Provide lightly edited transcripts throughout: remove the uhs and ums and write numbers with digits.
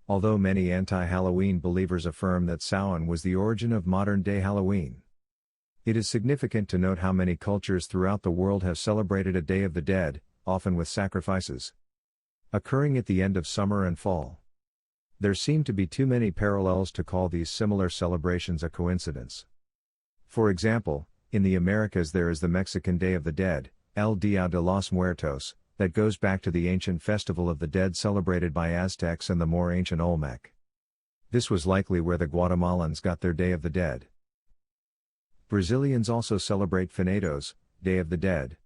although many anti-Halloween believers affirm that Samhain was the origin of modern-day Halloween. It is significant to note how many cultures throughout the world have celebrated a Day of the Dead, often with sacrifices occurring at the end of summer and fall. There seem to be too many parallels to call these similar celebrations a coincidence. For example, in the Americas there is the Mexican Day of the Dead, El Día de los Muertos, that goes back to the ancient Festival of the Dead celebrated by Aztecs and the more ancient Olmec. This was likely where the Guatemalans got their Day of the Dead. Brazilians also celebrate Finados, Day of the Dead.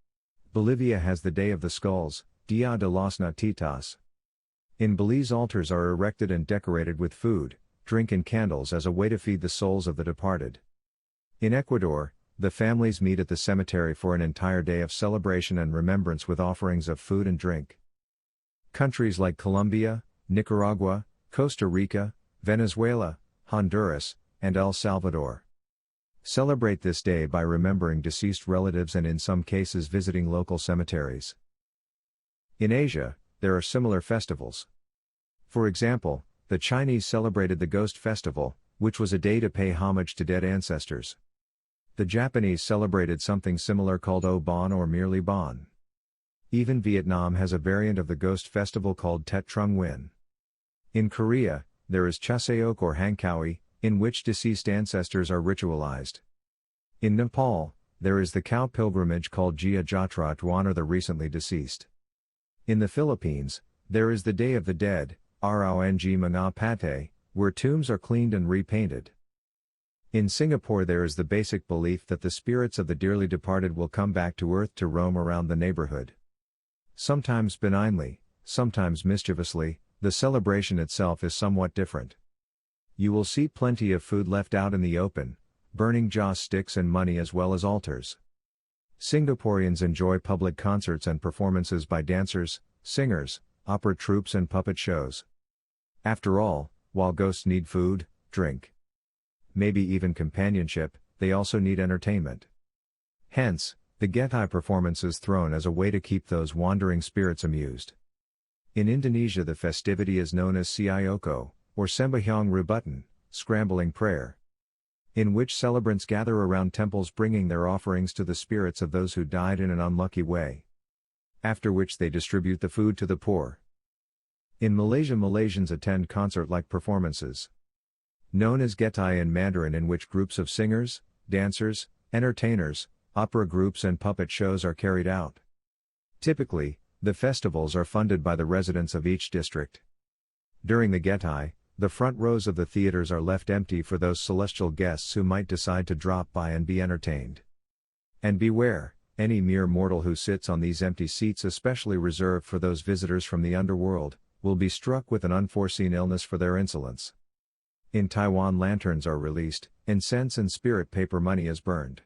Bolivia has the Day of the Skulls, Dia de los Natitas. In Belize altars are erected and decorated with food, drink and candles as a way to feed the souls of the departed. In Ecuador, the families meet at the cemetery for an entire day of celebration and remembrance with offerings of food and drink. Countries like Colombia, Nicaragua, Costa Rica, Venezuela, Honduras, and El Salvador celebrate this day by remembering deceased relatives and in some cases visiting local cemeteries. In Asia, there are similar festivals. For example, the Chinese celebrated the Ghost Festival, which was a day to pay homage to dead ancestors. The Japanese celebrated something similar called O Bon or merely Bon. Even Vietnam has a variant of the Ghost Festival called Tet Trung Nguyen. In Korea, there is Chaseok or Hangkawi, in which deceased ancestors are ritualized. In Nepal, there is the cow pilgrimage called Jia Jatra to honor the recently deceased. In the Philippines, there is the Day of the Dead, Araw Ng Mga Patay, where tombs are cleaned and repainted. In Singapore there is the basic belief that the spirits of the dearly departed will come back to earth to roam around the neighborhood. Sometimes benignly, sometimes mischievously, the celebration itself is somewhat different. You will see plenty of food left out in the open, burning joss sticks and money as well as altars. Singaporeans enjoy public concerts and performances by dancers, singers, opera troupes and puppet shows. After all, while ghosts need food, drink, maybe even companionship, they also need entertainment. Hence, the Gettai performances thrown as a way to keep those wandering spirits amused. In Indonesia the festivity is known as Siayoko, or Sembahyang Rebutan, scrambling prayer, in which celebrants gather around temples bringing their offerings to the spirits of those who died in an unlucky way. After which they distribute the food to the poor. In Malaysia Malaysians attend concert-like performances, known as Gettai in Mandarin, in which groups of singers, dancers, entertainers, opera groups and puppet shows are carried out. Typically, the festivals are funded by the residents of each district. During the Gettai, the front rows of the theaters are left empty for those celestial guests who might decide to drop by and be entertained. And beware, any mere mortal who sits on these empty seats, especially reserved for those visitors from the underworld, will be struck with an unforeseen illness for their insolence. In Taiwan lanterns are released, incense and spirit paper money is burned.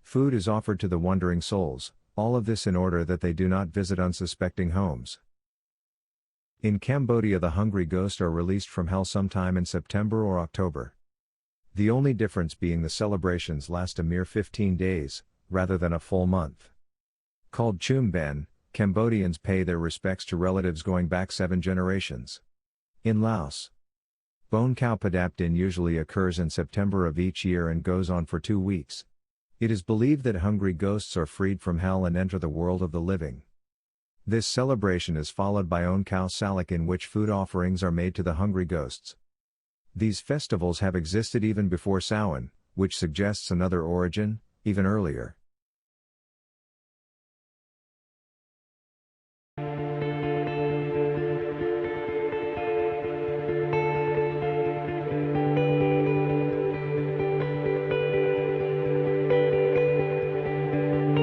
Food is offered to the wandering souls, all of this in order that they do not visit unsuspecting homes. In Cambodia the hungry ghosts are released from hell sometime in September or October. The only difference being the celebrations last a mere 15 days, rather than a full month. Called Chum Ben, Cambodians pay their respects to relatives going back 7 generations. In Laos, Bon Khao Padap Din usually occurs in September of each year and goes on for 2 weeks. It is believed that hungry ghosts are freed from hell and enter the world of the living. This celebration is followed by On Khao Salak, in which food offerings are made to the hungry ghosts. These festivals have existed even before Samhain, which suggests another origin, even earlier.